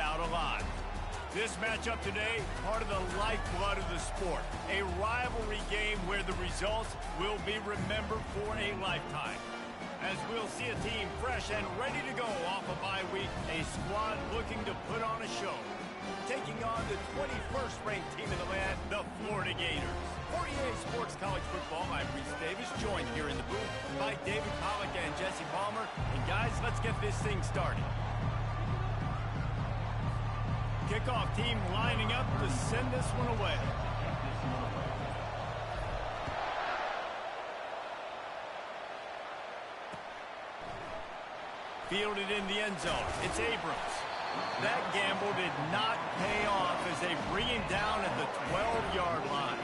out alive. This matchup today, part of the lifeblood of the sport. A rivalry game where the results will be remembered for a lifetime. As we'll see a team fresh and ready to go off a bye week, a squad looking to put on a show. Taking on the 21st ranked team in the land, the Florida Gators. For EA Sports College Football, I'm Reese Davis, joined here in the booth by David Pollack and Jesse Palmer. And guys, let's get this thing started. Kickoff team lining up to send this one away. Fielded in the end zone. It's Abrams. That gamble did not pay off as they bring him down at the 12-yard line.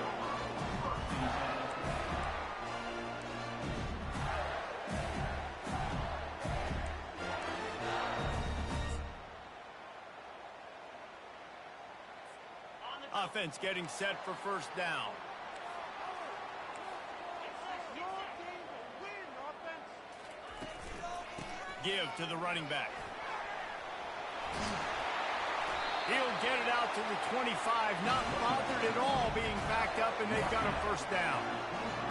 Offense getting set for first down. Give to the running back. He'll get it out to the 25, not bothered at all being backed up, and they've got a first down.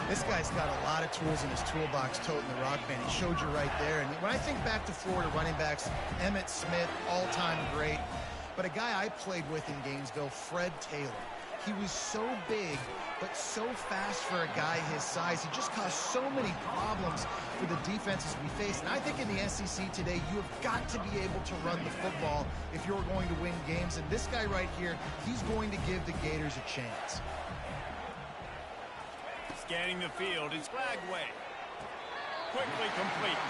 This guy's got a lot of tools in his toolbox toting the rock band. He showed you right there. And when I think back to Florida running backs, Emmitt Smith, all-time great. But a guy I played with in Gainesville, Fred Taylor. He was so big, but so fast for a guy his size. He just caused so many problems for the defenses we face. And I think in the SEC today, you have got to be able to run the football if you're going to win games. And this guy right here, he's going to give the Gators a chance. Scanning the field is Flagway. Quickly complete.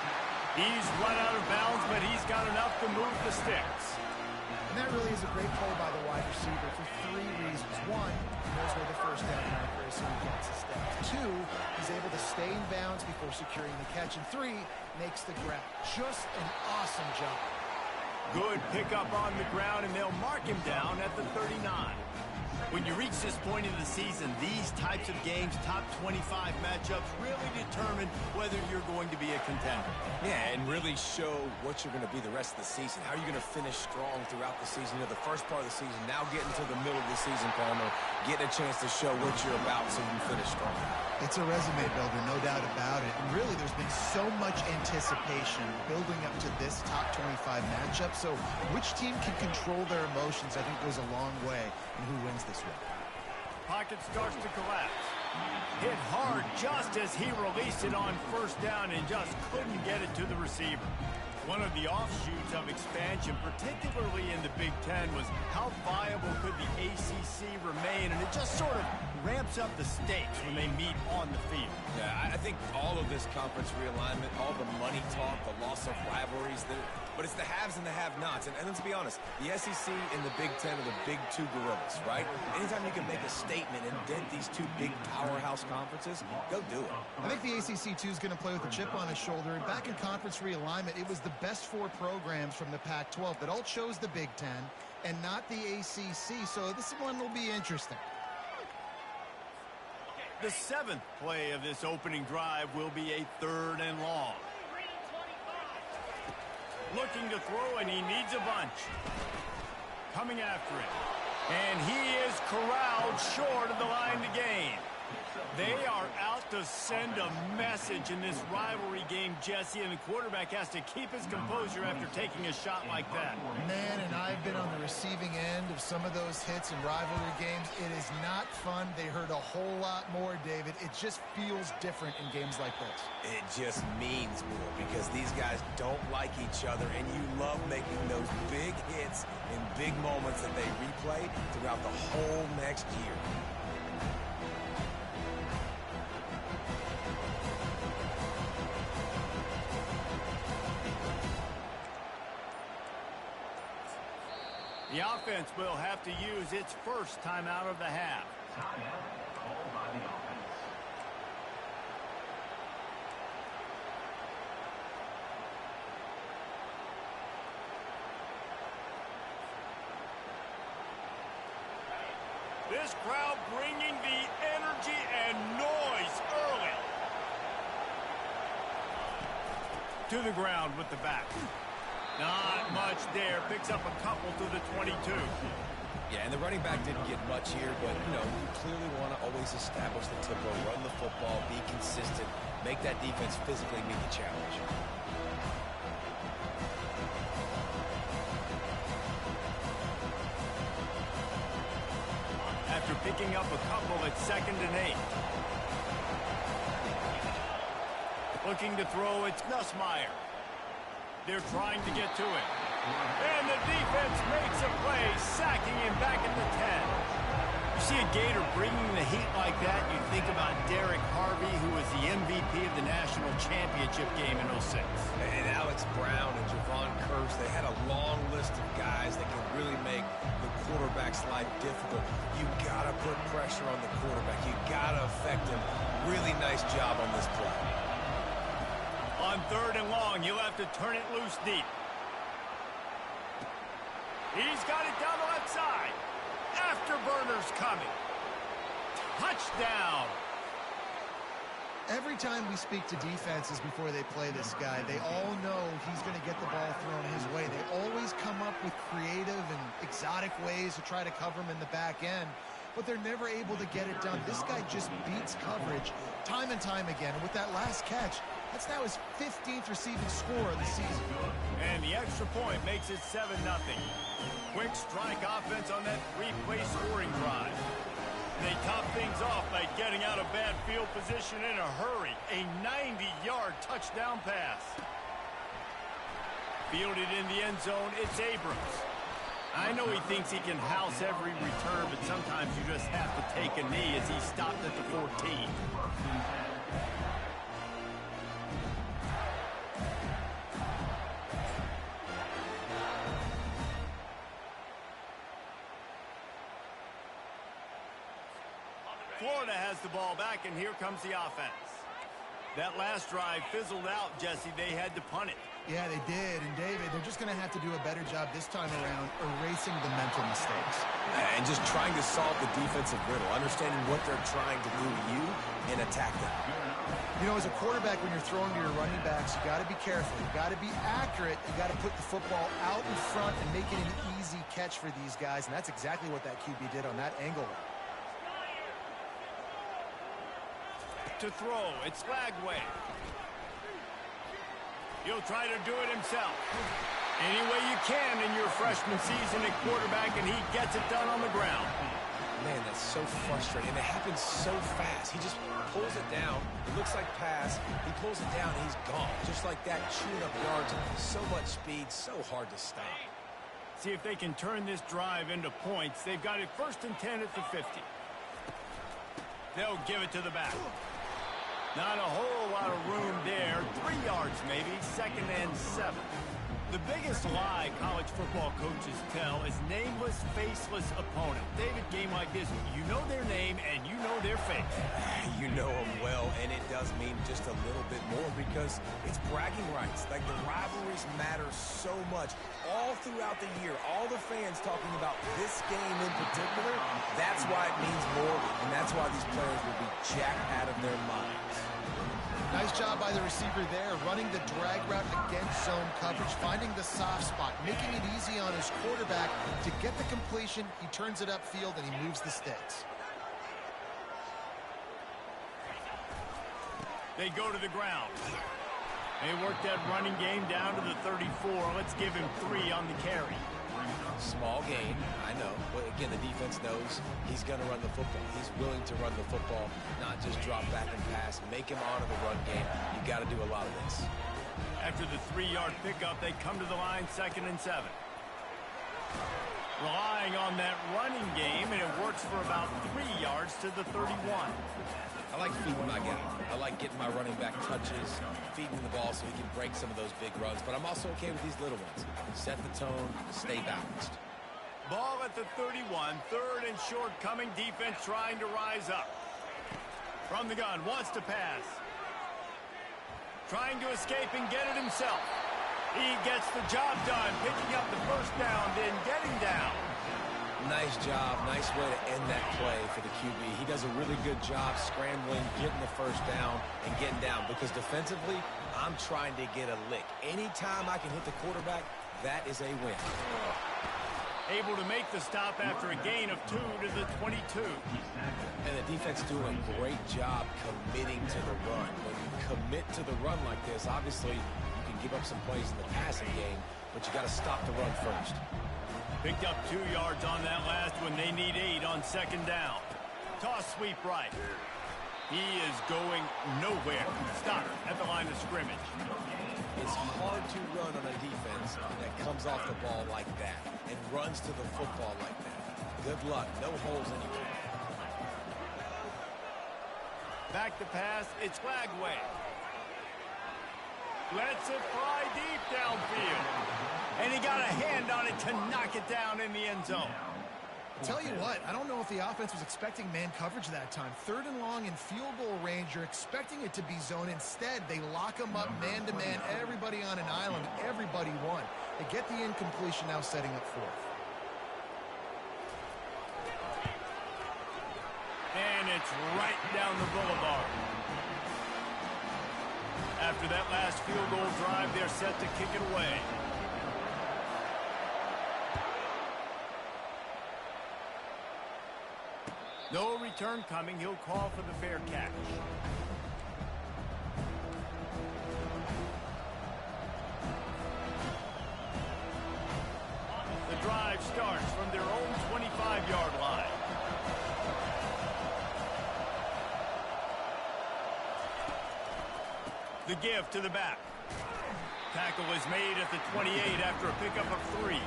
He's run out of bounds, but he's got enough to move the sticks. And that really is a great play by the wide receiver for three reasons. One, he knows where the first down marker is, so he gets his steps. Two, he's able to stay in bounds before securing the catch. And three, makes the grab. Just an awesome job. Good pickup on the ground, and they'll mark him down at the 39. When you reach this point in the season, these types of games, top 25 matchups, really determine whether you're going to be a contender. Yeah, and really show what you're going to be the rest of the season. How are you going to finish strong throughout the season? You know, the first part of the season, now getting to the middle of the season, Palmer, getting a chance to show what you're about so you can finish strong. It's a resume builder, no doubt about it. And really, there's been so much anticipation building up to this top 25 matchup. So which team can control their emotions, I think, goes a long way in who wins this one. Pocket starts to collapse. Hit hard just as he released it on first down and just couldn't get it to the receiver. One of the offshoots of expansion, particularly in the Big Ten, was how viable could the ACC remain, and it just sort of ramps up the stakes when they meet on the field. Yeah, I think all of this conference realignment, all the money talk, the loss of rivalries, but it's the haves and the have-nots. And let's be honest, the SEC and the Big Ten are the big two gorillas, right? Anytime you can make a statement and dent these two big powerhouse conferences, go do it. I think the ACC, too, is going to play with a chip on his shoulder. And back in conference realignment, it was the best four programs from the Pac-12 that all chose the Big Ten and not the ACC. So this one will be interesting. The seventh play of this opening drive will be a 3rd and long. Looking to throw, and he needs a bunch. Coming after it. And he is corralled short of the line to gain. They are out to send a message in this rivalry game, Jesse, and the quarterback has to keep his composure after taking a shot like that. Man, and I've been on the receiving end of some of those hits in rivalry games. It is not fun. They hurt a whole lot more, David. It just feels different in games like this. It just means more because these guys don't like each other, and you love making those big hits in big moments that they replay throughout the whole next year. The offense will have to use its first timeout of the half. This crowd bringing the energy and noise early. To the ground with the back. Not much there. Picks up a couple to the 22. Yeah, and the running back didn't get much here, but, you clearly want to always establish the tempo, run the football, be consistent, make that defense physically meet the challenge. After picking up a couple at 2nd and 8. Looking to throw, it's Nussmeier. They're trying to get to it. And the defense makes a play, sacking him back at the 10. You see a Gator bringing the heat like that, you think about Derek Harvey, who was the MVP of the national championship game in 06. And Alex Brown and Javon Curse, they had a long list of guys that can really make the quarterback's life difficult. You got to put pressure on the quarterback. You got to affect him. Really nice job on this play. On 3rd and long, you'll have to turn it loose deep. He's got it down the left side. Afterburner's coming. Touchdown. Every time we speak to defenses before they play this guy, they all know he's going to get the ball thrown his way. They always come up with creative and exotic ways to try to cover him in the back end, but they're never able to get it done. This guy just beats coverage time and time again. And with that last catch, that's now his 15th receiving score of the season. And the extra point makes it 7-0. Quick strike offense on that 3-play scoring drive. They top things off by getting out of bad field position in a hurry. A 90-yard touchdown pass. Fielded in the end zone, it's Abrams. I know he thinks he can house every return, but sometimes you just have to take a knee as he stopped at the 14. Florida has the ball back, and here comes the offense. That last drive fizzled out, Jesse. They had to punt it. Yeah, they did. And, David, they're just going to have to do a better job this time around erasing the mental mistakes. And just trying to solve the defensive riddle, understanding what they're trying to do to you and attack them. You know, as a quarterback, when you're throwing to your running backs, you got to be careful. You got to be accurate. You got to put the football out in front and make it an easy catch for these guys. And that's exactly what that QB did on that angle. To throw, it's Lagway. He'll try to do it himself. Any way you can in your freshman season at quarterback, and he gets it done on the ground. Man, that's so frustrating. And it happens so fast. He just pulls it down. It looks like pass. He pulls it down, and he's gone. Just like that, chewing up yards. So much speed, so hard to stop. See if they can turn this drive into points. They've got it 1st and 10 at the 50. They'll give it to the back. Not a whole lot of room there. 3 yards maybe, 2nd and 7. The biggest lie college football coaches tell is nameless, faceless opponent. David, game like this, you know their name and you know their face. You know them well, and it does mean just a little bit more because it's bragging rights. Like, the rivalries matter so much. All throughout the year, all the fans talking about this game in particular, that's why it means more, and that's why these players will be jacked out of their minds. Nice job by the receiver there, running the drag route against zone coverage, finding the soft spot, making it easy on his quarterback to get the completion. He turns it upfield, and he moves the sticks. They go to the ground. They work that running game down to the 34. Let's give him 3 on the carry. Small gain, I know. But again, the defense knows he's going to run the football. He's willing to run the football, not just drop back and pass. Make him honor the run game. You got to do a lot of this. After the 3-yard pickup, they come to the line 2nd and 7. Relying on that running game, and it works for about 3 yards to the 31. I like feeding my guy. I like getting my running back touches, feeding the ball so he can break some of those big runs. But I'm also okay with these little ones. Set the tone, stay balanced. Ball at the 31, 3rd and short coming. Defense trying to rise up. From the gun, wants to pass. Trying to escape and get it himself. He gets the job done, picking up the 1st down, then getting down. Nice job. Nice way to end that play for the QB. He does a really good job scrambling, getting the 1st down, and getting down. Because defensively, I'm trying to get a lick. Anytime I can hit the quarterback, That is a win. Able to make the stop after a gain of 2 to the 22. And the defense doing a great job committing to the run. When you commit to the run like this, obviously you can give up some plays in the passing game, but you got to stop the run first. Picked up 2 yards on that last one. They need 8 on second down. Toss sweep right. He is going nowhere. Stop at the line of scrimmage. It's hard to run on a defense that comes off the ball like that and runs to the football like that. Good luck. No holes anywhere. Back to pass. It's Lagway. Lets it fly deep downfield. And he got a hand on it to knock it down in the end zone. Tell you what, I don't know if the offense was expecting man coverage that time. 3rd and long in field goal range, you're expecting it to be zone. Instead, they lock them up man-to-man, everybody on an island, everybody won. They get the incompletion, now setting up 4th. And it's right down the boulevard. After that last field goal drive, they're set to kick it away. No return coming. He'll call for the fair catch. The drive starts from their own 25-yard line. The give to the back. Tackle is made at the 28 after a pickup of 3.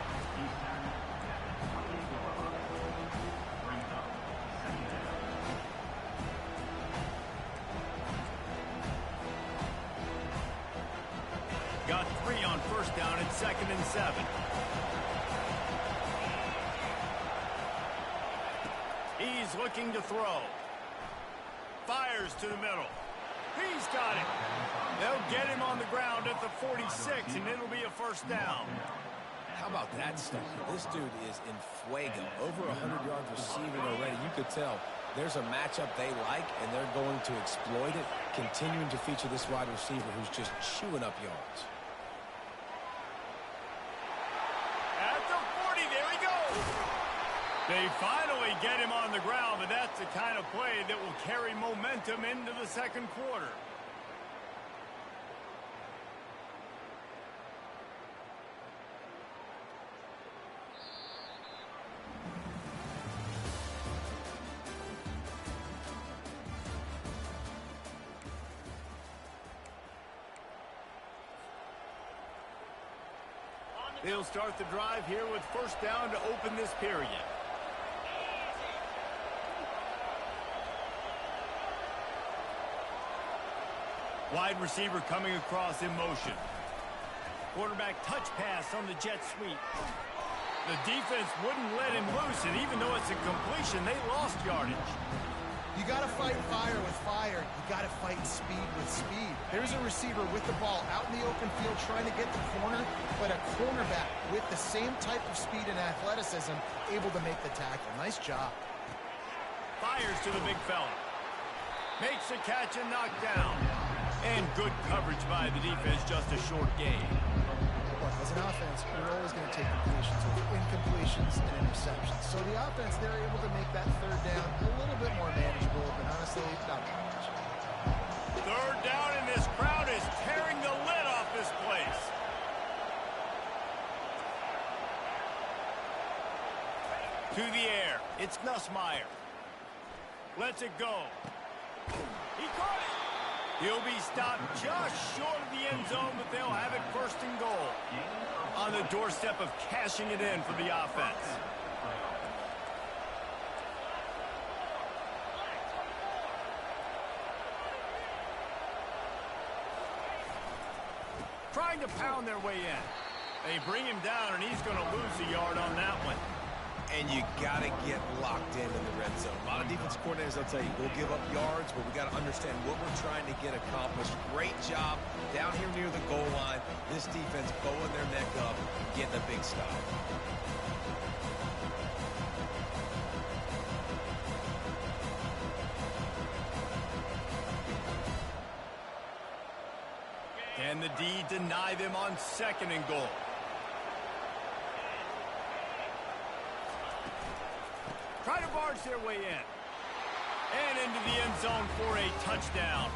Got 3 on first down and 2nd and 7. He's looking to throw. Fires to the middle. He's got it. They'll get him on the ground at the 46, and it'll be a first down. How about that stuff? This dude is in fuego. Over 100 yards receiving already. You could tell there's a matchup they like, and they're going to exploit it, continuing to feature this wide receiver who's just chewing up yards. At the 40, there he goes. They finally get him on the ground, but that's the kind of play that will carry momentum into the second quarter. They'll start the drive here with first down to open this period. Wide receiver coming across in motion. Quarterback touch pass on the jet sweep. The defense wouldn't let him loose, and even though it's a completion, they lost yardage. You got to fight fire with fire. You got to fight speed with speed. There's a receiver with the ball out in the open field trying to get the corner, but a cornerback with the same type of speed and athleticism able to make the tackle. Nice job. Fires to the big fella. Makes the catch and knocked down. And good coverage by the defense, just a short gain. Look, as an offense, we're always going to take completions with incompletions and interceptions. So the offense, they're able to make that third down a little bit more manageable, but honestly, not that much. Third down, and this crowd is tearing the lid off this place. To the air. It's Nussmeier. Lets it go. He caught it. He'll be stopped just short of the end zone, but they'll have it first and goal. On the doorstep of cashing it in for the offense. Trying to pound their way in. They bring him down, and he's going to lose a yard on that one. And you got to get locked in the red zone. A lot of defensive coordinators, they'll tell you, we'll give up yards, but we got to understand what we're trying to get accomplished. Great job down here near the goal line. This defense bowing their neck up, getting a big stop. Can the D deny them on second and goal? try to barge their way in. And into the end zone for a touchdown.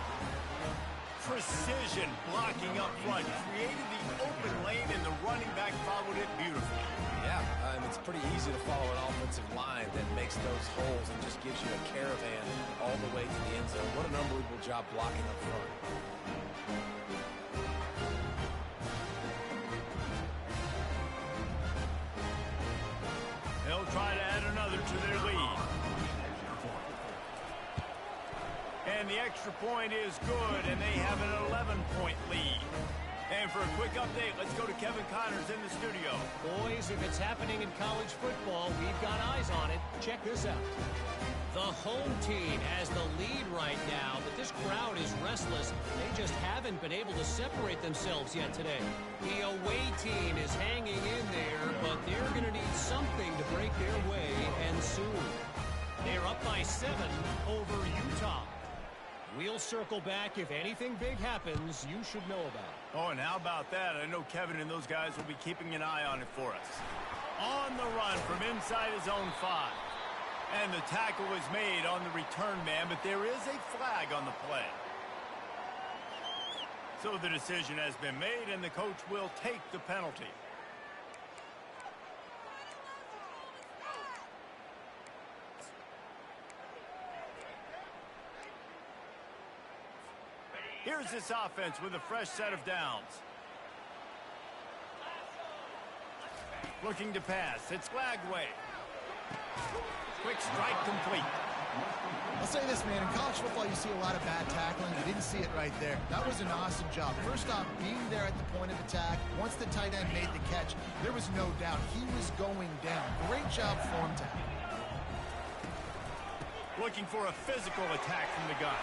Precision blocking up front. Created the open lane, and the running back followed it beautifully. Yeah, it's pretty easy to follow an offensive line that makes those holes and just gives you a caravan all the way to the end zone. What an unbelievable job blocking up front. They'll try to add another to their lead. And the extra point is good, and they have an 11-point lead. And for a quick update, let's go to Kevin Connors in the studio. Boys, if it's happening in college football, we've got eyes on it. Check this out. The home team has the lead right now, but this crowd is restless. They just haven't been able to separate themselves yet today. The away team is hanging in there, but they're going to need something to break their way, and soon. They're up by 7 over Utah. We'll circle back. If anything big happens, you should know about it. Oh, and how about that? I know Kevin and those guys will be keeping an eye on it for us. On the run from inside his own 5. And the tackle is made on the return man, but there is a flag on the play. So the decision has been made, and the coach will take the penalty. Here's this offense with a fresh set of downs. Looking to pass. It's Lagway. Quick strike complete. I'll say this, man. In college football, you see a lot of bad tackling. You didn't see it right there. That was an awesome job. First off, being there at the point of attack. Once the tight end made the catch, there was no doubt he was going down. Great job for him to. Looking for a physical attack from the gun.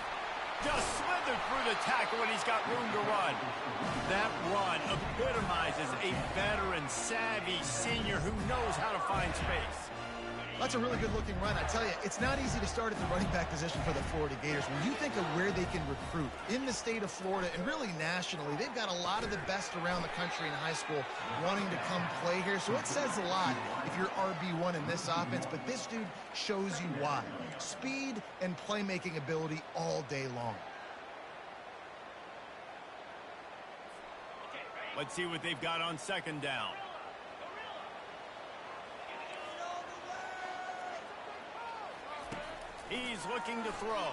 Just slithered through the tackle, and he's got room to run. That run epitomizes a veteran, savvy senior who knows how to find space. That's a really good-looking run. I tell you, it's not easy to start at the running back position for the Florida Gators. When you think of where they can recruit in the state of Florida and really nationally, they've got a lot of the best around the country in high school wanting to come play here. So it says a lot if you're RB1 in this offense, but this dude shows you why. Speed and playmaking ability all day long. Let's see what they've got on second down. He's looking to throw.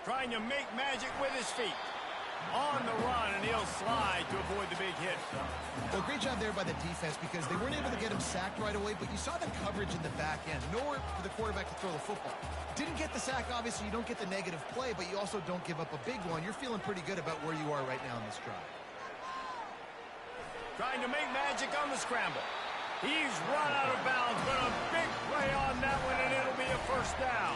Trying to make magic with his feet. On the run, and he'll slide to avoid the big hit. Well, great job there by the defense because they weren't able to get him sacked right away, but you saw the coverage in the back end. Nowhere for the quarterback to throw the football. Didn't get the sack, obviously. You don't get the negative play, but you also don't give up a big one. You're feeling pretty good about where you are right now in this drive. Trying to make magic on the scramble. He's run out of bounds, but a big play on that one, and it'll be a first down.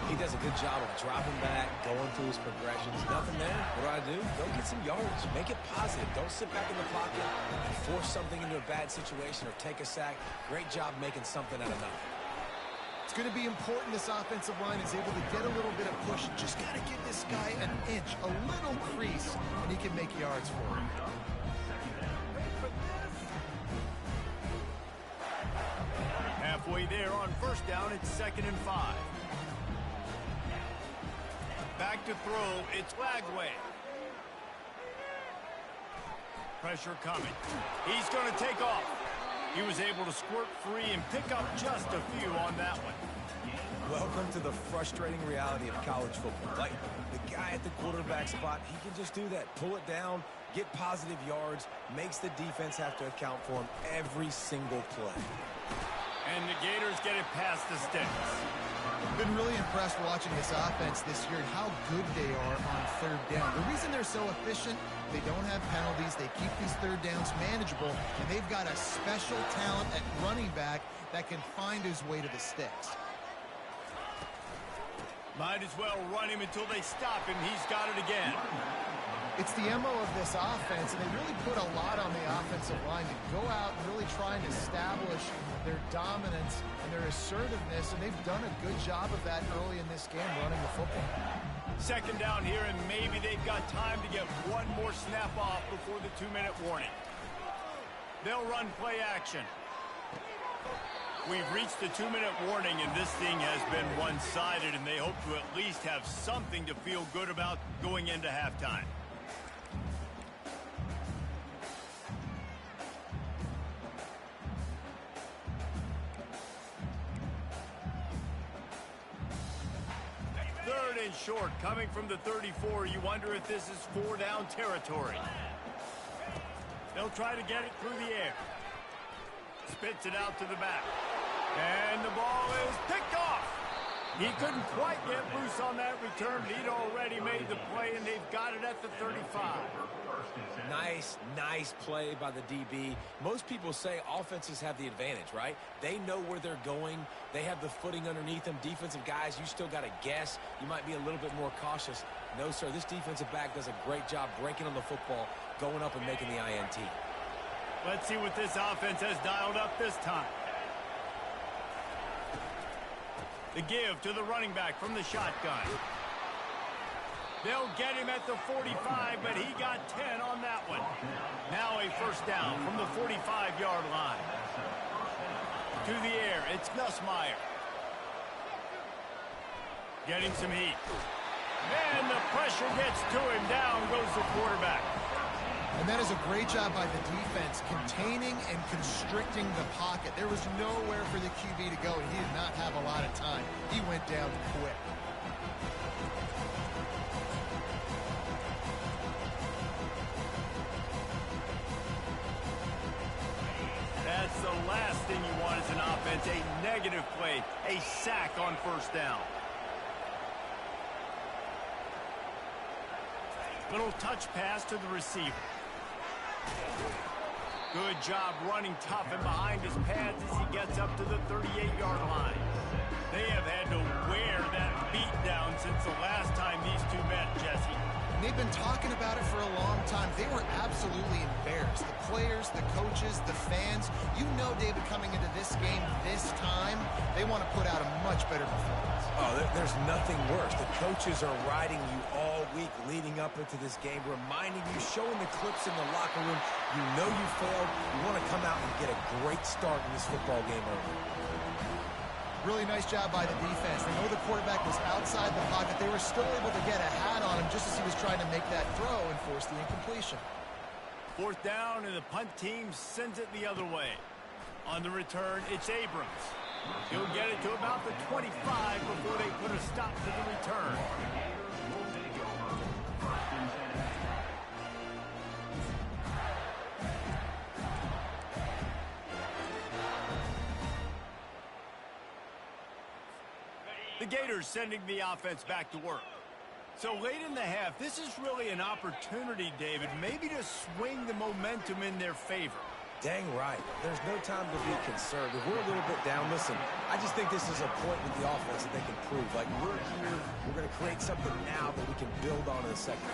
He does a good job of dropping back, going through his progressions. Nothing there. What do? Go get some yards. Make it positive. Don't sit back in the pocket and force something into a bad situation or take a sack. Great job making something out of nothing. It's going to be important this offensive line is able to get a little bit of push. Just got to give this guy an inch, a little crease, and he can make yards for him. Halfway there on first down, it's 2nd and 5. Back to throw, it's Lagway. Pressure coming. He's going to take off. He was able to squirt free and pick up just a few on that one. Welcome to the frustrating reality of college football. Like, the guy at the quarterback spot, he can just do that. Pull it down, get positive yards, makes the defense have to account for him every single play. And the Gators get it past the sticks. Been really impressed watching this offense this year and how good they are on third down. The reason they're so efficient, they don't have penalties. They keep these third downs manageable, and they've got a special talent at running back that can find his way to the sticks. Might as well run him until they stop him. He's got it again. It's the MO of this offense, and they really put a lot on the offensive line to go out and really try and establish their dominance and their assertiveness, and they've done a good job of that early in this game running the football. Second down here, and maybe they've got time to get one more snap off before the 2-minute warning. They'll run play action. We've reached the 2-minute warning, and this thing has been one-sided, and they hope to at least have something to feel good about going into halftime. Third and short, coming from the 34. You wonder if this is 4-down territory. They'll try to get it through the air. Spits it out to the back. And the ball is picked off. He couldn't quite get loose on that return, but he'd already made the play, and they've got it at the 35. Nice play by the DB. Most people say offenses have the advantage, right? They know where they're going. They have the footing underneath them. Defensive guys, you still got to guess. You might be a little bit more cautious. No, sir, this defensive back does a great job breaking on the football, going up and making the INT. Let's see what this offense has dialed up this time. The give to the running back from the shotgun. They'll get him at the 45, but he got 10 on that one. Now a first down from the 45-yard line. To the air, it's Nussmeier. Getting some heat. And the pressure gets to him. Down goes the quarterback. And that is a great job by the defense, containing and constricting the pocket. There was nowhere for the QB to go, and he did not have a lot of time. He went down quick. That's the last thing you want as an offense, a negative play, a sack on first down. Little touch pass to the receiver. Good job running tough and behind his pads as he gets up to the 38-yard line. They have had to wear that beat down since the last time these two met, Jesse. And they've been talking about it for a long time. They were absolutely embarrassed. The players, the coaches, the fans. You know, David, coming into this game this time, they want to put out a much better performance. Oh, there's nothing worse. The coaches are riding you all week leading up into this game, reminding you, showing the clips in the locker room. You know you failed. You want to come out and get a great start in this football game early. Really nice job by the defense. They know the quarterback was outside the pocket. They were still able to get a hat on him just as he was trying to make that throw and force the incompletion. Fourth down, and the punt team sends it the other way. On the return, it's Abrams. He'll get it to about the 25 before they put a stop to the return. The Gators sending the offense back to work. So late in the half, this is really an opportunity, David, maybe to swing the momentum in their favor. Dang right. There's no time to be concerned. If we're a little bit down, listen, I just think this is a point with the offense that they can prove. Like, we're here, we're going to create something now that we can build on in a second.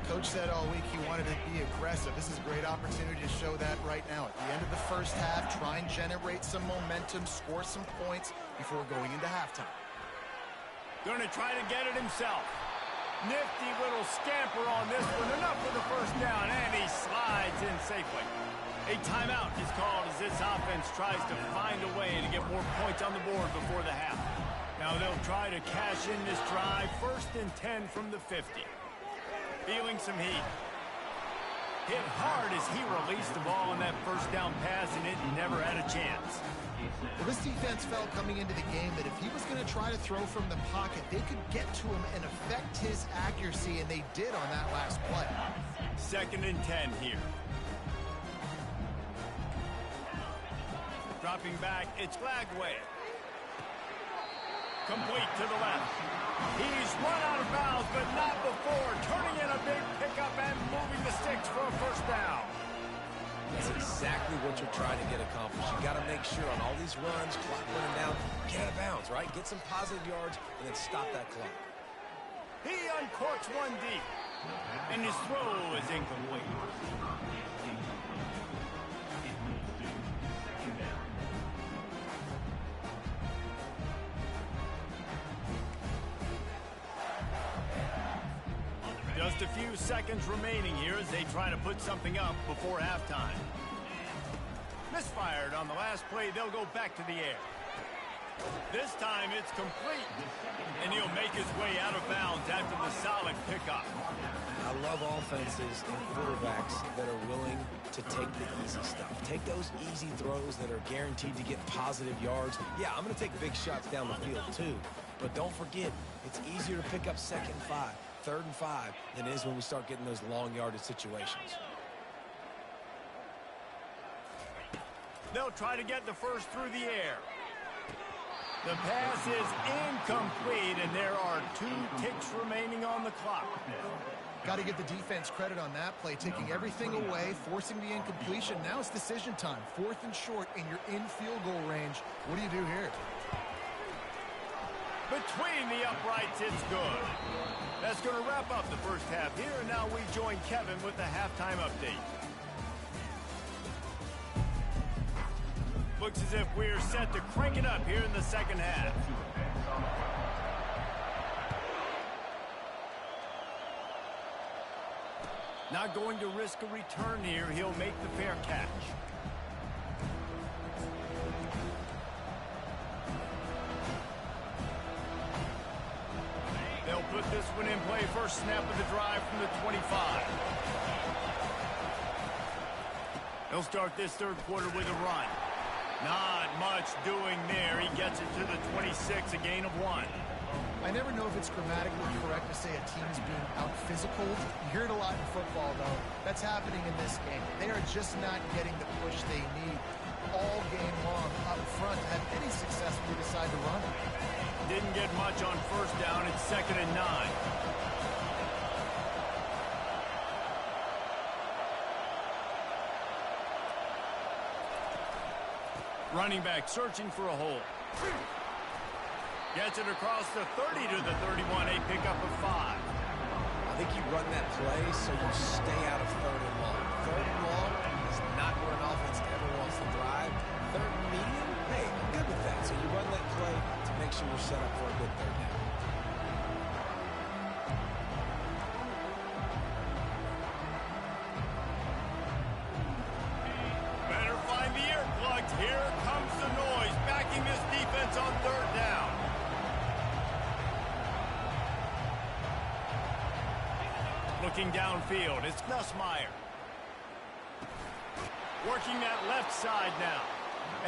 Coach said all week he wanted to be aggressive. This is a great opportunity to show that right now. At the end of the first half, try and generate some momentum, score some points before going into halftime. Going to try to get it himself. Nifty little scamper on this one. Enough for the first down, and he slides in safely. A timeout is called as this offense tries to find a way to get more points on the board before the half. Now they'll try to cash in this drive. 1st and 10 from the 50. Feeling some heat. Hit hard as he released the ball on that first down pass, and it never had a chance. Well, this defense felt coming into the game that if he was going to try to throw from the pocket, they could get to him and affect his accuracy, and they did on that last play. 2nd and 10 here. Dropping back, it's Lagway. Complete to the left. He's run out of bounds, but not before. Turning in a big pickup and moving the sticks for a first down. That's exactly what you're trying to get accomplished. You got to make sure on all these runs, clock running down, get out of bounds, right? Get some positive yards and then stop that clock. He uncorks one deep, and his throw is incomplete. Just a few seconds remaining here as they try to put something up before halftime. Misfired on the last play. They'll go back to the air. This time it's complete. And he'll make his way out of bounds after the solid pickup. I love offenses and quarterbacks that are willing to take the easy stuff. Take those easy throws that are guaranteed to get positive yards. Yeah, I'm going to take big shots down the field too. But don't forget, it's easier to pick up 2nd and 5, 3rd and 5 than it is when we start getting those long yardage situations. They'll try to get the first through the air. The pass is incomplete, and there are 2 ticks remaining on the clock. Got to give the defense credit on that play, taking everything away, forcing the incompletion. Now it's decision time. 4th and short, and you're in field goal range. What do you do here? Between the uprights, it's good. That's going to wrap up the first half here, and now we join Kevin with the halftime update. Looks as if we're set to crank it up here in the second half. Not going to risk a return here. He'll make the fair catch. They'll put this one in play. First snap of the drive from the 25. He'll start this third quarter with a run. Not much doing there. He gets it to the 26, a gain of 1. I never know if it's grammatically correct to say a team is being out-physicaled. You hear it a lot in football, though. That's happening in this game. They are just not getting the push they need all game long up front to have any success when they decide to run. Didn't get much on first down. It's 2nd and 9. Running back searching for a hole. Gets it across the 30 to the 31, a pickup of 5. I think you run that play so you stay out of 3rd and long. 3rd and long is not where an offense ever wants to drive. 3rd and medium, hey, I'm good with that. So you run that play to make sure you're set up for a good 3rd down. Better find the earplugs. Here comes the noise, backing this defense on 3rd down. Looking downfield, it's Nussmeier. Working that left side now.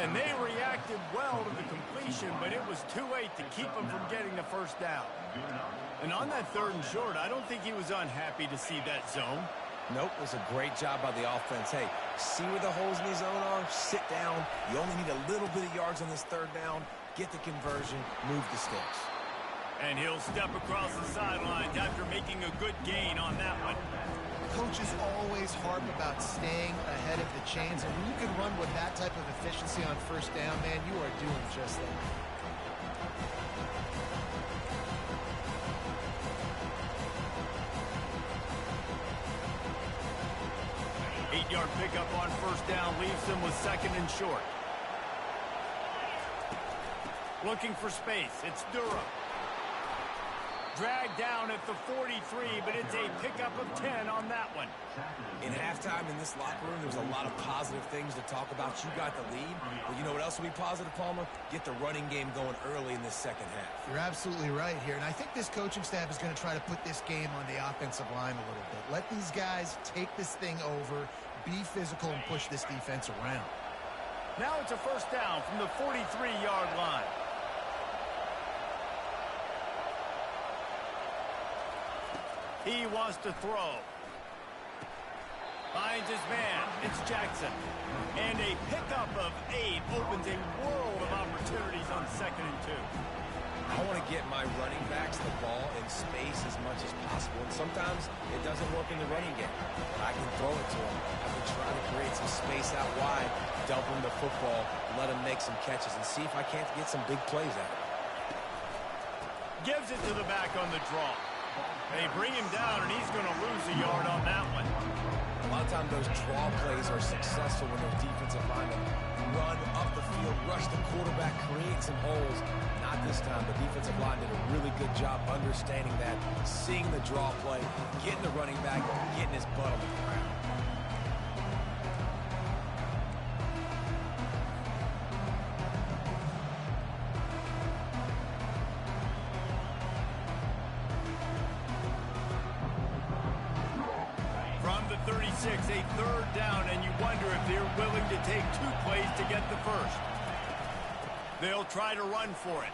And they reacted well to the completion, but it was too late to keep them from getting the first down. And on that 3rd and short, I don't think he was unhappy to see that zone. Nope, it was a great job by the offense. Hey, see where the holes in the zone are? Sit down. You only need a little bit of yards on this 3rd down. Get the conversion. Move the sticks. And he'll step across the sidelines after making a good gain on that one. Coaches always harp about staying ahead of the chains, and when you can run with that type of efficiency on first down, man, you are doing just that. Eight-yard pickup on first down leaves them with 2nd and short. Looking for space. It's Durham. Dragged down at the 43, but it's a pickup of 10 on that one. In halftime in this locker room, there's a lot of positive things to talk about. You got the lead. But you know what else will be positive, Palmer? Get the running game going early in this second half. You're absolutely right here, and I think this coaching staff is going to try to put this game on the offensive line a little bit. Let these guys take this thing over, be physical, and push this defense around. Now it's a first down from the 43-yard line. He wants to throw. Finds his man. It's Jackson. And a pickup of 8 opens a world of opportunities on 2nd and 2. I want to get my running backs the ball in space as much as possible. And sometimes it doesn't work in the running game. But I can throw it to them. I can try to create some space out wide, dump them the football, let them make some catches, and see if I can't get some big plays out of it. Gives it to the back on the draw. They bring him down, and he's going to lose a yard on that one. A lot of times those draw plays are successful when those defensive linemen run up the field, rush the quarterback, create some holes. Not this time. The defensive line did a really good job understanding that, seeing the draw play, getting the running back, getting his butt on the ground. wonder if they're willing to take 2 plays to get the first. They'll try to run for it.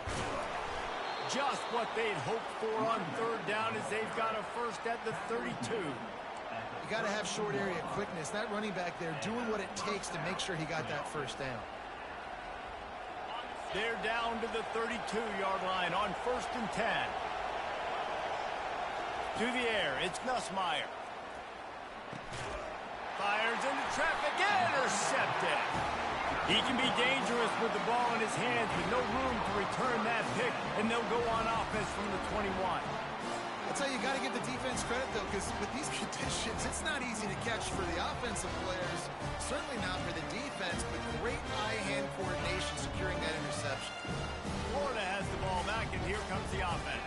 Just what they'd hoped for on 3rd down as they've got a first at the 32. You got to have short area quickness. That running back there doing what it takes to make sure he got that first down. They're down to the 32-yard line on 1st and 10. To the air, it's Nussmeier. Fires into traffic, intercepted. He can be dangerous with the ball in his hands, but no room to return that pick, and they'll go on offense from the 21. I'll tell you, you got to give the defense credit, though, because with these conditions, it's not easy to catch for the offensive players. Certainly not for the defense, but great eye-hand coordination securing that interception. Florida has the ball back, and here comes the offense.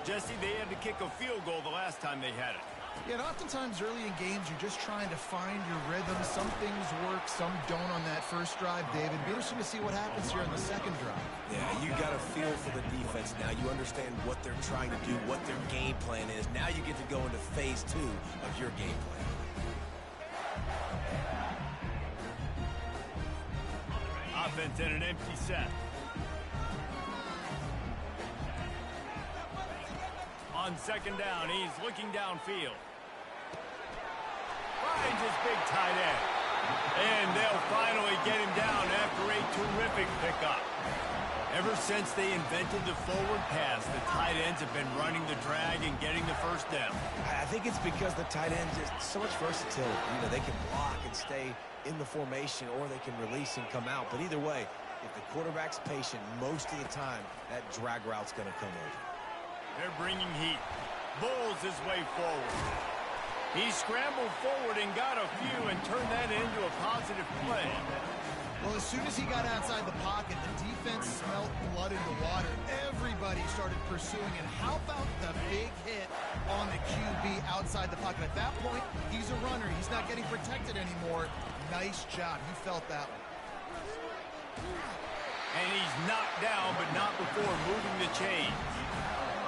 Jesse, they had to kick a field goal the last time they had it. Yeah, and oftentimes early in games, you're just trying to find your rhythm. Some things work, some don't on that first drive, David. Be interesting to see what happens here on the second drive. Yeah, you got a feel for the defense now. You understand what they're trying to do, what their game plan is. Now you get to go into phase 2 of your game plan. Offense in an empty set. On 2nd down, he's looking downfield. Finds his big tight end. And they'll finally get him down after a terrific pickup. Ever since they invented the forward pass, the tight ends have been running the drag and getting the first down. I think it's because the tight end is so much versatility. You know, they can block and stay in the formation, or they can release and come out. But either way, if the quarterback's patient, most of the time, that drag route's going to come over. They're bringing heat. Bowles his way forward. He scrambled forward and got a few and turned that into a positive play. Well, as soon as he got outside the pocket, the defense smelled blood in the water. Everybody started pursuing it. How about the big hit on the QB outside the pocket? At that point, he's a runner. He's not getting protected anymore. Nice job. You felt that one. And he's knocked down, but not before moving the chains.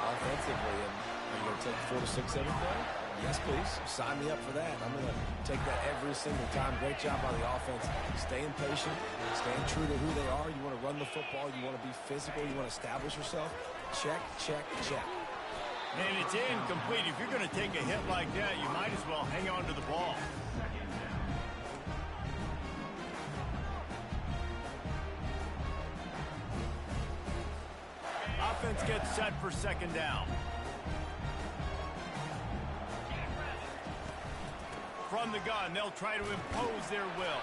Offensively, are you going to take 4 to 6 every play? Yes, please. Sign me up for that. I'm going to take that every single time. Great job by the offense. Staying patient, staying true to who they are. You want to run the football. You want to be physical. You want to establish yourself. Check, check, check. And it's incomplete. If you're going to take a hit like that, you might as well hang on to the ball. Offense gets set for 2nd down. From the gun, they'll try to impose their will.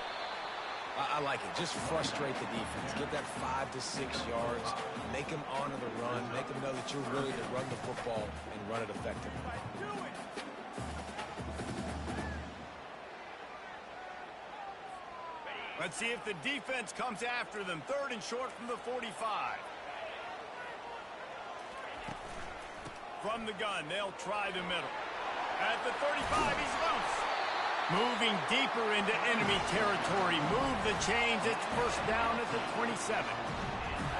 I like it. Just frustrate the defense. Get that 5 to 6 yards. Make them honor the run. Make them know that you're willing to run the football and run it effectively. Let's see if the defense comes after them. 3rd and short from the 45. From the gun, they'll try the middle. At the 35, he's loose. Moving deeper into enemy territory. Move the chains. It's 1st down at the 27.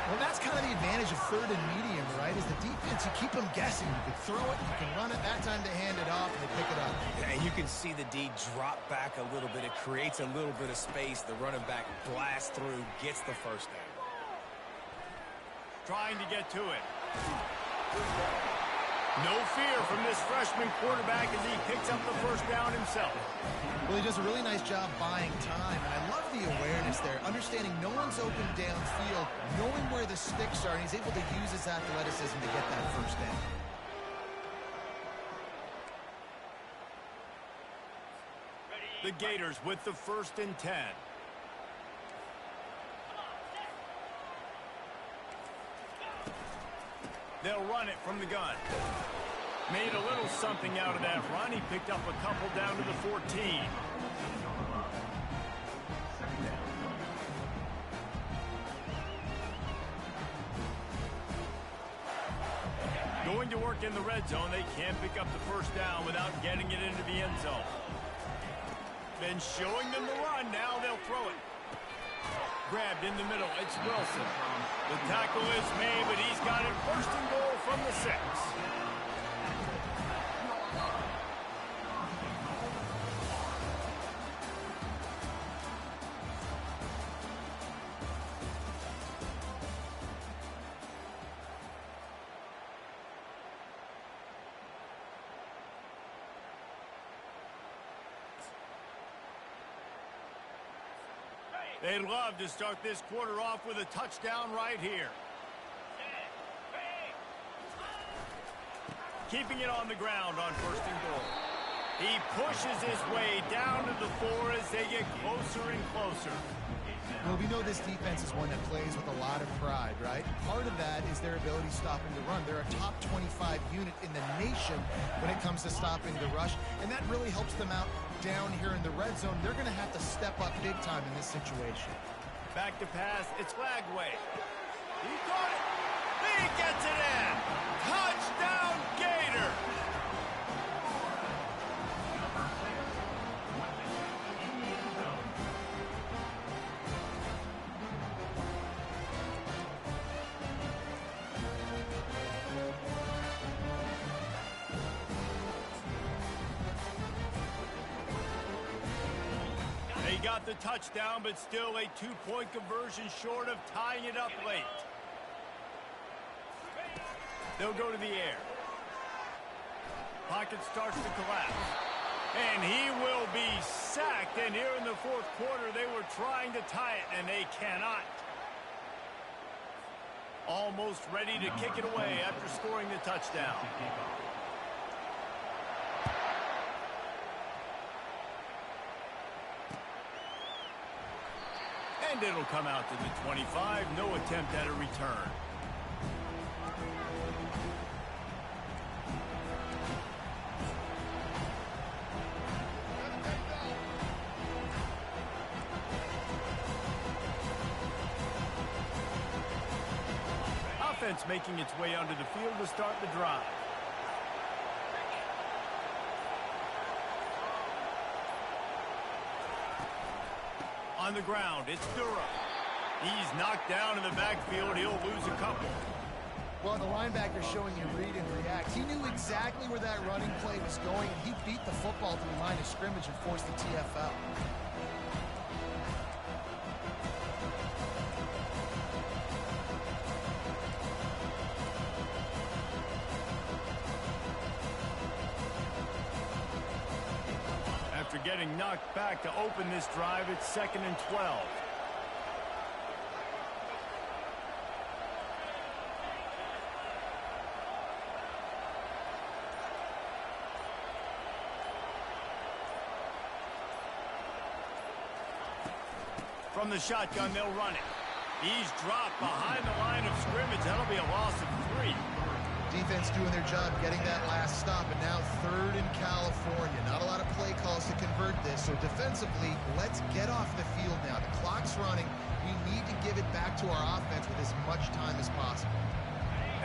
Well, that's kind of the advantage of 3rd and medium, right? Is the defense, you keep them guessing. You can throw it, you can run it. That time they hand it off and they pick it up. And you can see the D drop back a little bit. It creates a little bit of space. The running back blasts through, gets the 1st down. Trying to get to it. No fear from this freshman quarterback as he picks up the 1st down himself. Well, he does a really nice job buying time, and I love the awareness there, understanding no one's open downfield, knowing where the sticks are, and he's able to use his athleticism to get that 1st down. The Gators with the 1st and 10. They'll run it from the gun. Made a little something out of that run. He picked up a couple down to the 14. Going to work in the red zone. They can't pick up the 1st down without getting it into the end zone. Been showing them the run. Now they'll throw it. Grabbed in the middle. It's Wilson. The tackle is made, but he's got it 1st and goal from the 6. They'd love to start this quarter off with a touchdown right here. Keeping it on the ground on 1st and goal. He pushes his way down to the 4 as they get closer and closer. Well, we know this defense is one that plays with a lot of pride, right? Part of that is their ability stopping the run. They're a top 25 unit in the nation when it comes to stopping the rush, and that really helps them out down here in the red zone. They're going to have to step up big time in this situation. Back to pass. It's Flagway. He got it. He gets it in. Touchdown, Gator. They got the touchdown, but still a 2-point conversion short of tying it up late. They'll go to the air. Pocket starts to collapse. And he will be sacked. And here in the 4th quarter, they were trying to tie it, and they cannot. Almost ready to kick it away after scoring the touchdown. And it'll come out to the 25. No attempt at a return. Offense making its way onto the field to start the drive. On the ground, it's Durham. He's knocked down in the backfield. He'll lose a couple. Well, the linebacker showing you read and react. He knew exactly where that running play was going, and he beat the football to the line of scrimmage and forced the TFL. After getting knocked back to open this drive, it's 2nd and 12. From the shotgun, they'll run it. He's dropped behind the line of scrimmage. That'll be a loss of 3. Defense doing their job, getting that last stop, and now 3rd in California. Not a lot of play calls to convert this, so defensively, let's get off the field now. The clock's running. We need to give it back to our offense with as much time as possible.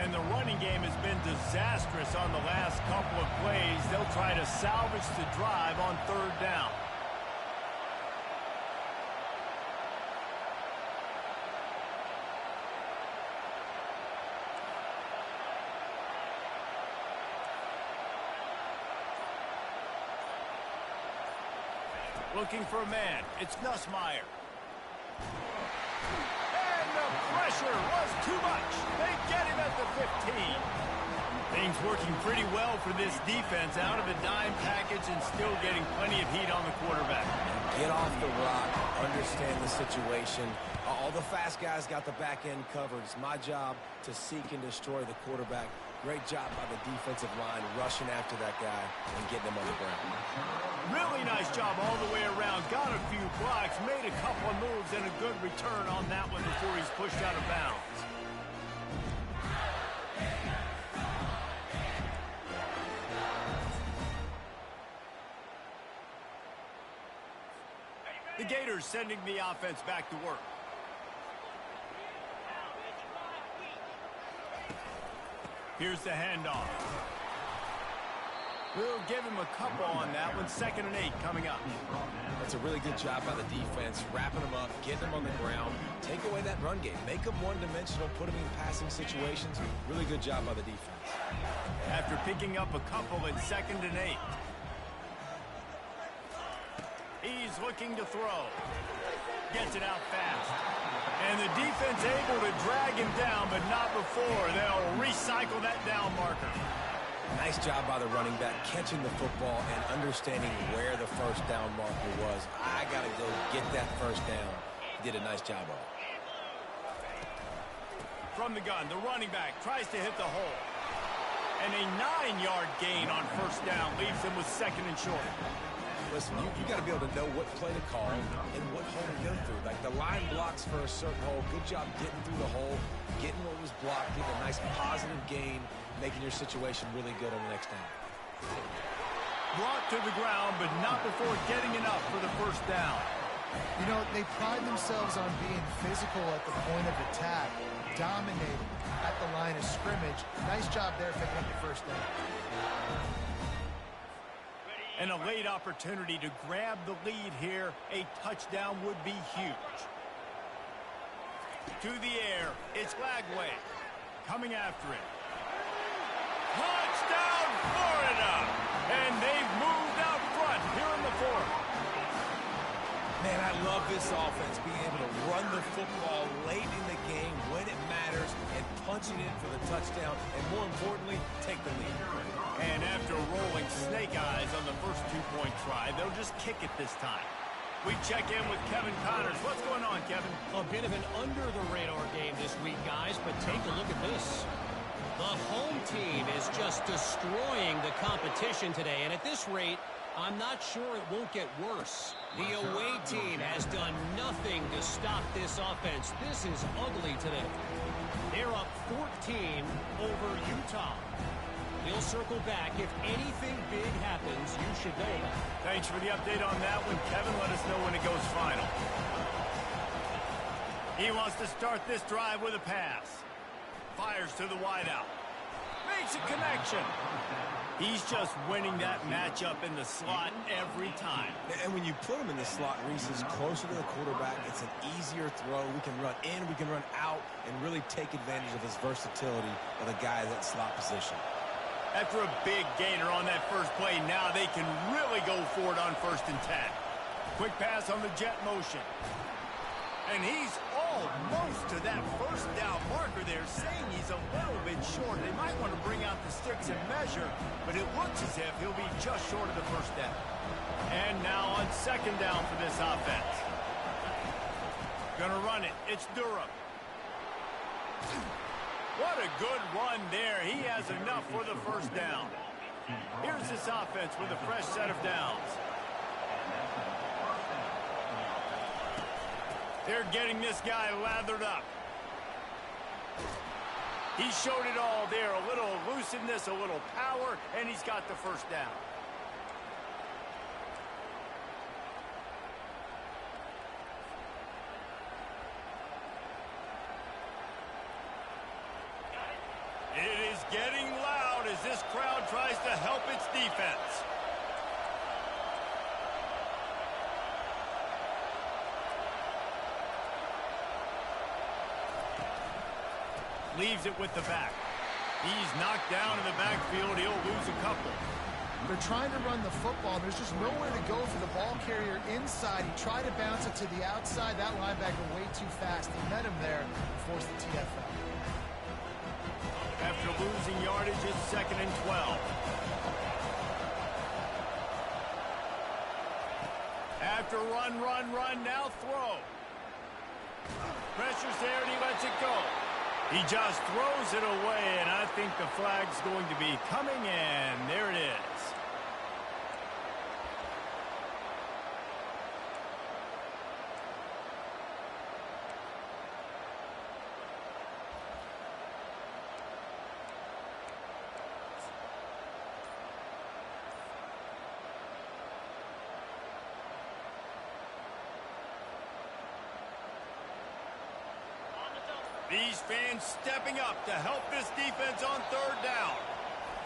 And the running game has been disastrous on the last couple of plays. They'll try to salvage the drive on 3rd down. Looking for a man. It's Nussmeier. And the pressure was too much. They get him at the 15. Things working pretty well for this defense. Out of a dime package and still getting plenty of heat on the quarterback. Get off the rock. Understand the situation. All the fast guys got the back end covered. It's my job to seek and destroy the quarterback. Great job by the defensive line rushing after that guy and getting him on the ground. Really nice job all the way around. Got a few blocks, made a couple of moves, and a good return on that one before he's pushed out of bounds. The Gators sending the offense back to work. Here's the handoff. We'll give him a couple on that one. 2nd and 8 coming up. That's a really good job by the defense, wrapping them up, getting them on the ground, take away that run game, make them one-dimensional, put them in passing situations. Really good job by the defense. After picking up a couple at 2nd and 8. He's looking to throw. Gets it out fast. And the defense able to drag him down, but not before. They'll recycle that down marker. Nice job by the running back, catching the football and understanding where the 1st down marker was. I got to go get that 1st down. He did a nice job of it. From the gun, the running back tries to hit the hole. And a 9-yard gain on first down leaves him with second and short. Listen, you got to be able to know what play to call and what hole to go through. Like the line blocks for a certain hole. Good job getting through the hole, getting what was blocked, getting a nice positive gain, making your situation really good on the next down. Brought to the ground, but not before getting enough for the first down. You know, they pride themselves on being physical at the point of attack, dominating at the line of scrimmage. Nice job there picking up the first down. And a late opportunity to grab the lead here. A touchdown would be huge. To the air, it's Lagway coming after it. Touchdown, Florida! And they've moved out front here in the fourth. Man, I love this offense, being able to run the football late in the game when it matters and punch it in for the touchdown, and more importantly, take the lead. And after rolling snake eyes on the first two-point try, they'll just kick it this time. We check in with Kevin Connors. What's going on, Kevin? A bit of an under-the-radar game this week, guys, but take a look at this. The home team is just destroying the competition today, and at this rate, I'm not sure it won't get worse. The away team has done nothing to stop this offense. This is ugly today. They're up 14 over Utah. We'll circle back. If anything big happens, you should know about it. Thanks for the update on that one, Kevin. Let us know when it goes final. He wants to start this drive with a pass. Fires to the wideout. Makes a connection. He's just winning that matchup in the slot every time. And when you put him in the slot, Reese is closer to the quarterback. It's an easier throw. We can run in, we can run out, and really take advantage of his versatility of the guy at that slot position. After a big gainer on that first play, now they can really go for it on 1st and 10. Quick pass on the jet motion. And he's almost to that first down marker there, saying he's a little bit short. They might want to bring out the sticks and measure, but it looks as if he'll be just short of the first down. And now on 2nd down for this offense. Gonna run it. It's Durham. What a good run there. He has enough for the first down. Here's this offense with a fresh set of downs. They're getting this guy lathered up. He showed it all there. A little elusiveness, a little power, and he's got the first down. It is getting loud as this crowd tries to help its defense. Leaves it with the back. He's knocked down in the backfield. He'll lose a couple. They're trying to run the football. There's just nowhere to go for the ball carrier inside. He tried to bounce it to the outside. That linebacker way too fast. He met him there and forced the TFL. After losing yardage, it's 2nd and 12. After run, now throw. Pressure's there and he lets it go. He just throws it away, and I think the flag's going to be coming, and there it is. These fans stepping up to help this defense on 3rd down.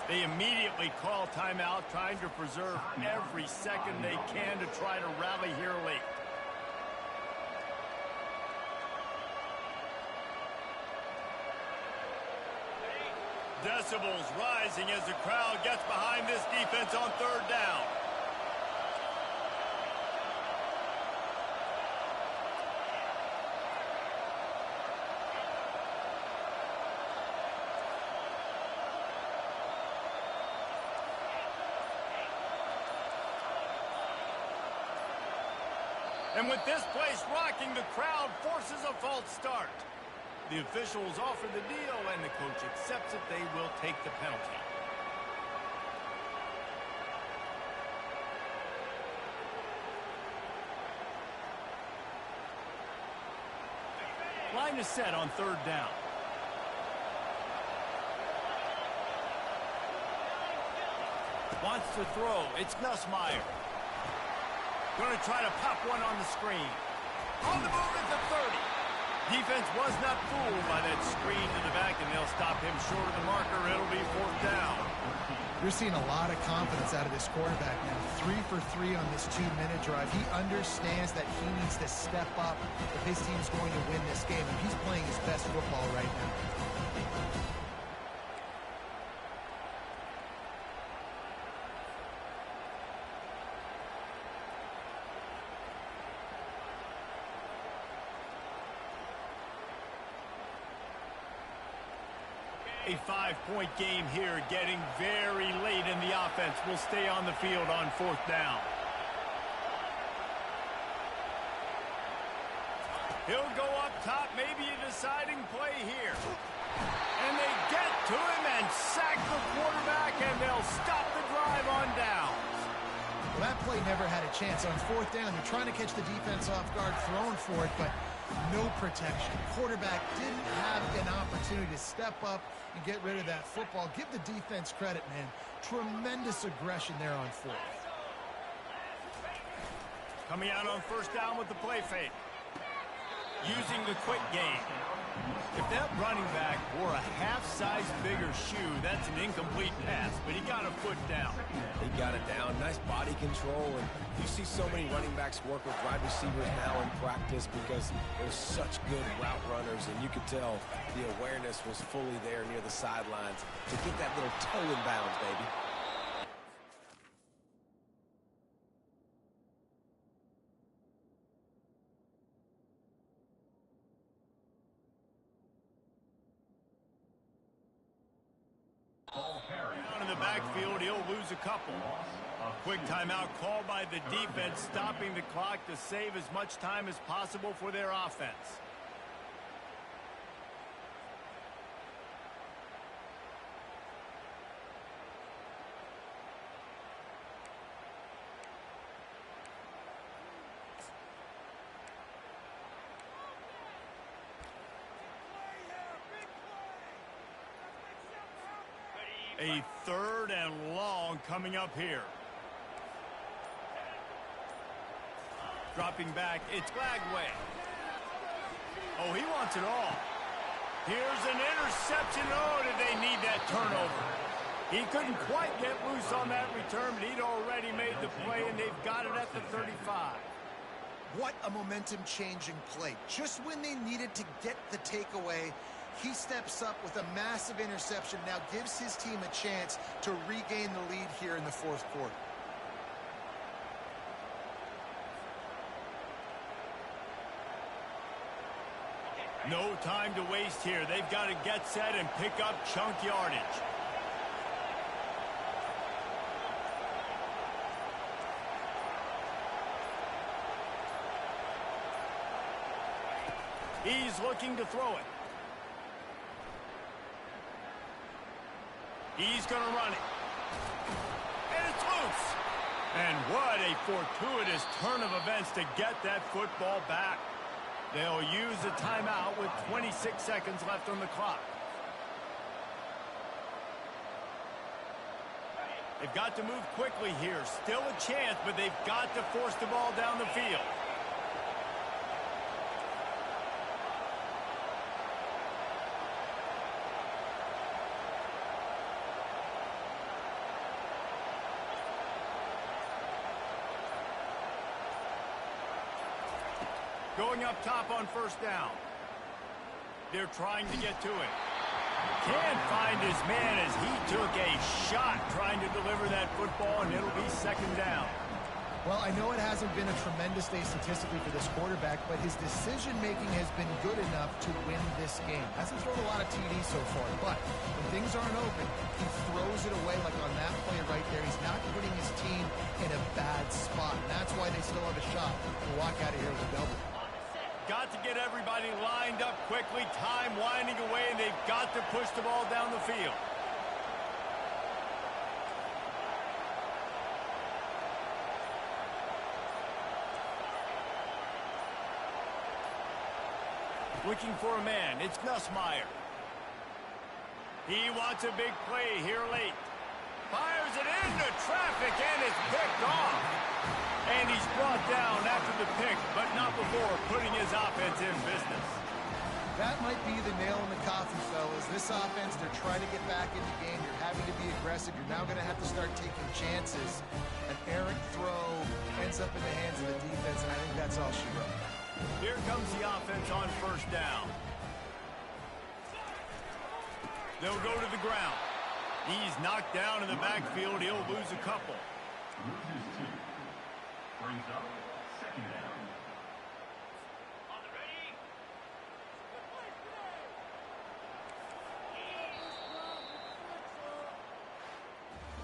They immediately call timeout, trying to preserve every second they can to try to rally here late. Decibels rising as the crowd gets behind this defense on 3rd down. And And with this place rocking, the crowd forces a false start. The officials offer the deal, and the coach accepts it. They will take the penalty. Line is set on third down. Wants to throw. It's Nussmeier. Going to try to pop one on the screen. On the move at the 30. Defense was not fooled by that screen to the back, and they'll stop him short of the marker. It'll be fourth down. You're seeing a lot of confidence out of this quarterback now. 3 for 3 on this 2-minute drive. He understands that he needs to step up if his team's going to win this game, and he's playing his best football right now. A 5-point game here, getting very late in the offense. Will stay on the field on fourth down. He'll go up top, maybe a deciding play here. And they get to him and sack the quarterback, and they'll stop the drive on downs. Well, that play never had a chance. On fourth down, they're trying to catch the defense off guard, throwing for it, but no protection. Quarterback didn't have an opportunity to step up and get rid of that football. Give the defense credit, man. Tremendous aggression there on fourth. Coming out on first down with the play fake. Using the quick game. If that running back wore a half-size bigger shoe, that's an incomplete pass, but he got a foot down. He got it down. Nice body control. And you see so many running backs work with wide receivers now in practice because they're such good route runners, and you could tell the awareness was fully there near the sidelines to get that little toe in bounds, baby. Down in the backfield, he'll lose a couple. Quick timeout called by the defense, stopping the clock to save as much time as possible for their offense. A third and long coming up here. Dropping back, it's Glagway. Oh, he wants it all. Here's an interception. Oh, did they need that turnover? He couldn't quite get loose on that return, but he'd already made the play, and they've got it at the 35. What a momentum-changing play. Just when they needed to get the takeaway, he steps up with a massive interception, now gives his team a chance to regain the lead here in the fourth quarter. No time to waste here. They've got to get set and pick up chunk yardage. He's looking to throw it. He's going to run it. And it's loose. And what a fortuitous turn of events to get that football back. They'll use a timeout with 26 seconds left on the clock. They've got to move quickly here. Still a chance, but they've got to force the ball down the field. Going up top on first down. They're trying to get to it. Can't find his man as he took a shot trying to deliver that football, and it'll be second down. Well, I know it hasn't been a tremendous day statistically for this quarterback, but his decision-making has been good enough to win this game. Hasn't thrown a lot of TDs so far, but when things aren't open, he throws it away like on that play right there. He's not putting his team in a bad spot, and that's why they still have a shot to walk out of here with a double. Got to get everybody lined up quickly, time winding away, and they've got to push the ball down the field. Looking for a man. It's Nussmeier. He wants a big play here late. Fires it into traffic and it's picked off. And he's brought down after the pick, but not before putting his offense in business. That might be the nail in the coffin, fellas. This offense, they're trying to get back in the game. You're having to be aggressive. You're now going to have to start taking chances. An errant throw ends up in the hands of the defense, and I think that's all she wrote. Here comes the offense on first down. They'll go to the ground. He's knocked down in the backfield. He'll lose a couple. Loses 2. Brings up second down.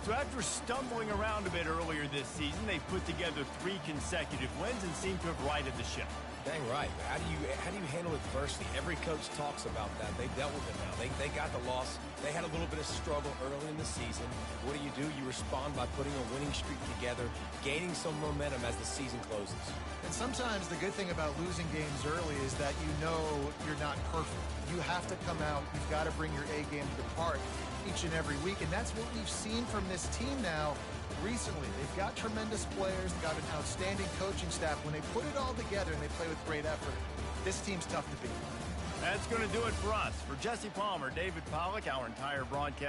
So after stumbling around a bit earlier this season, they put together 3 consecutive wins and seem to have righted the ship. Dang right. How do you handle adversity? Every coach talks about that. They've dealt with it now. They got the loss. They had a little bit of struggle early in the season. What do? You respond by putting a winning streak together, gaining some momentum as the season closes. And sometimes the good thing about losing games early is that you know you're not perfect. You have to come out. You've got to bring your A game to the park each and every week, and that's what we've seen from this team now recently. They've got tremendous players, they've got an outstanding coaching staff. When they put it all together and they play with great effort, this team's tough to beat. That's going to do it for us. For Jesse Palmer, David Pollack, our entire broadcast